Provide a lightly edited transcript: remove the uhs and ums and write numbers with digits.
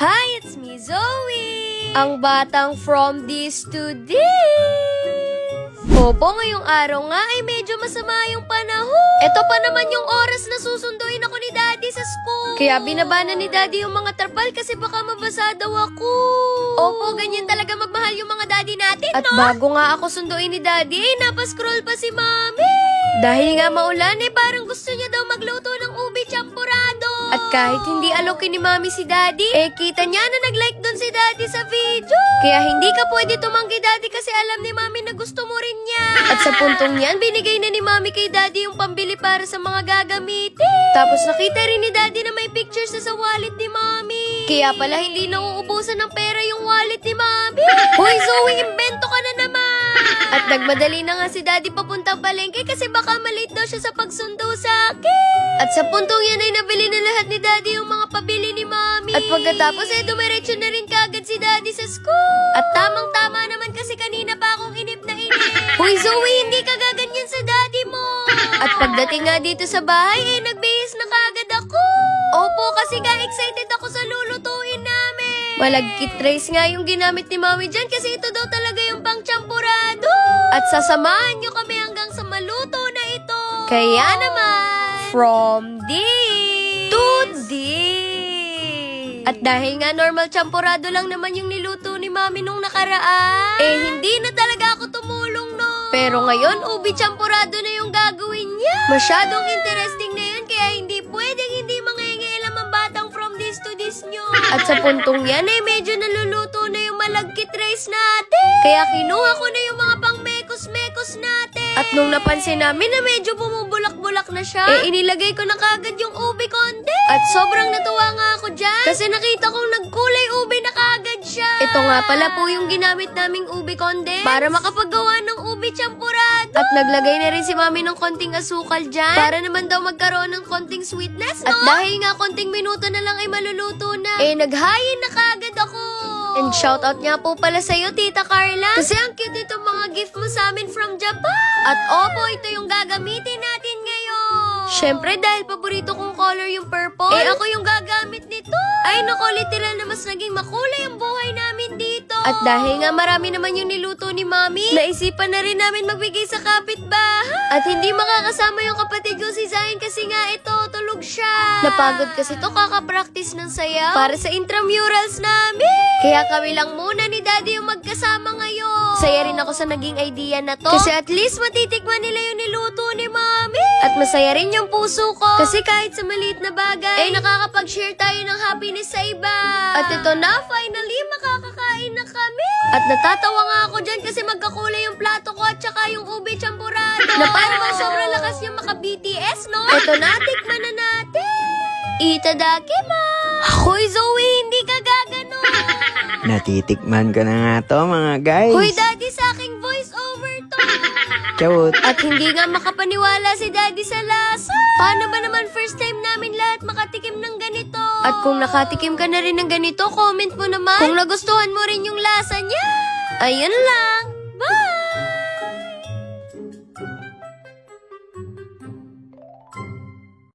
Hi, it's me, Zoe! Ang batang from this to this. Opo, ngayong araw nga ay medyo masama yung panahon. Ito pa naman yung oras na susunduin ako ni Daddy sa school. Kaya binaba na ni Daddy yung mga tarpal kasi baka mabasa daw ako. Opo, ganyan talaga magmahal yung mga daddy natin, no? At bago nga ako sunduin ni Daddy, napascroll pa si Mami. Dahil nga maulan, parang gusto niya daw magluto ng ubi champurado. At kahit hindi alokin ni Mami si Daddy, kita niya na nag-like dun si Daddy sa video. Kaya hindi ka pwede tumanggi, Daddy, kasi alam ni Mami na gusto mo rin niya. At sa puntong yan, binigay na ni Mami kay Daddy yung pambili para sa mga gagamitin. Tapos nakita rin ni Daddy na may pictures na sa wallet ni Mami. Kaya pala hindi na uubusan ng pera yung wallet ni Mami. Hoy Zoe, imbento ka na naman. At nagmadali na nga si Daddy papuntang palengke kasi baka malate daw siya sa pagsundo sa akin. At sa puntong yan ay nabili na lahat ni Daddy yung mga pabili ni Mami. At pagkatapos dumiretso na rin kagad si Daddy sa school. At tamang-tama naman kasi kanina pa akong inip na inip. Hoy Zoe, hindi ka gaganyan sa Daddy mo. At pagdating nga dito sa bahay, nagbihis na kagad ako. Opo, kasi nga excited ako sa lulutuin namin. Malagkit rice nga yung ginamit ni Mami dyan kasi ito daw talaga yung pang champurado. At sasamahan nyo kami hanggang sa maluto na ito. Kaya naman, from this to this. At dahil nga normal champurado lang naman yung niluto ni Mami nung nakaraan, hindi na talaga ako tumulong, no. Pero ngayon, ubi champurado na yung gagawin niya. Masyadong interesting na yun, kaya hindi pwedeng hindi mangingialam ang batang from this to this nyo. At sa puntong yan, medyo naluluto na yung malagkit rice natin. Kaya kinuha ko na yung mga pang mekos-mekos natin. At nung napansin namin na medyo bumubulak-bulak na siya, inilagay ko na kagad yung ubi konde. At sobrang natuwa nga ako dyan kasi nakita kong nagkulay ubi na kagad siya. Ito nga pala po yung ginamit naming ubi konde para makapagawa ng ubi champurado. At naglagay na rin si Mami ng konting asukal dyan para naman daw magkaroon ng konting sweetness, no? At dahil nga konting minuto na lang ay maluluto na, naghayin na kagad ako. And shoutout nga po pala sa'yo, Tita Carla. Kasi ang cute itong mga gift mo sa amin from Japan. At opo, ito yung gagamitin natin ngayon. Syempre, dahil paborito kong color yung purple, ako yung gagamit nito. Ay nako, literal na mas naging makulay ang buhay namin dito. At dahil nga marami naman yung niluto ni Mami, naisipan na rin namin magbigay sa kapitbahay. At hindi makakasama yung kapatid ko si Zion kasi nga ito, tulog siya. Napagod kasi to kaka-practice ng sayaw para sa intramurals namin. Kaya kami lang muna ni Daddy yung magkasama ngayon. Saya rin ako sa naging idea na to. Kasi at least matitikman nila yung niluto ni Mami. At masaya rin yung puso ko. Kasi kahit sa maliit na bagay, nakakapag-share tayo ng happiness sa iba. At ito na, finally, makakakain na kami. At natatawa nga ako dyan kasi magkakulay yung plato ko at saka yung ube champurado. Na parang sobrang lakas niya maka-BTS, no? Ito na, tikman na natin. Itadakimasu. Hoy Zoe, hindi ka gagano. Natitikman ko na nga to, mga guys. Hoy Daddy, sa aking voice over to. Chawot. At hindi nga makapaniwala si Daddy sa lasa. Paano ba naman first time namin lahat makatikim ng ganito? At kung nakatikim ka na rin ng ganito, comment mo naman kung nagustuhan mo rin yung lasa niya. Ayun lang.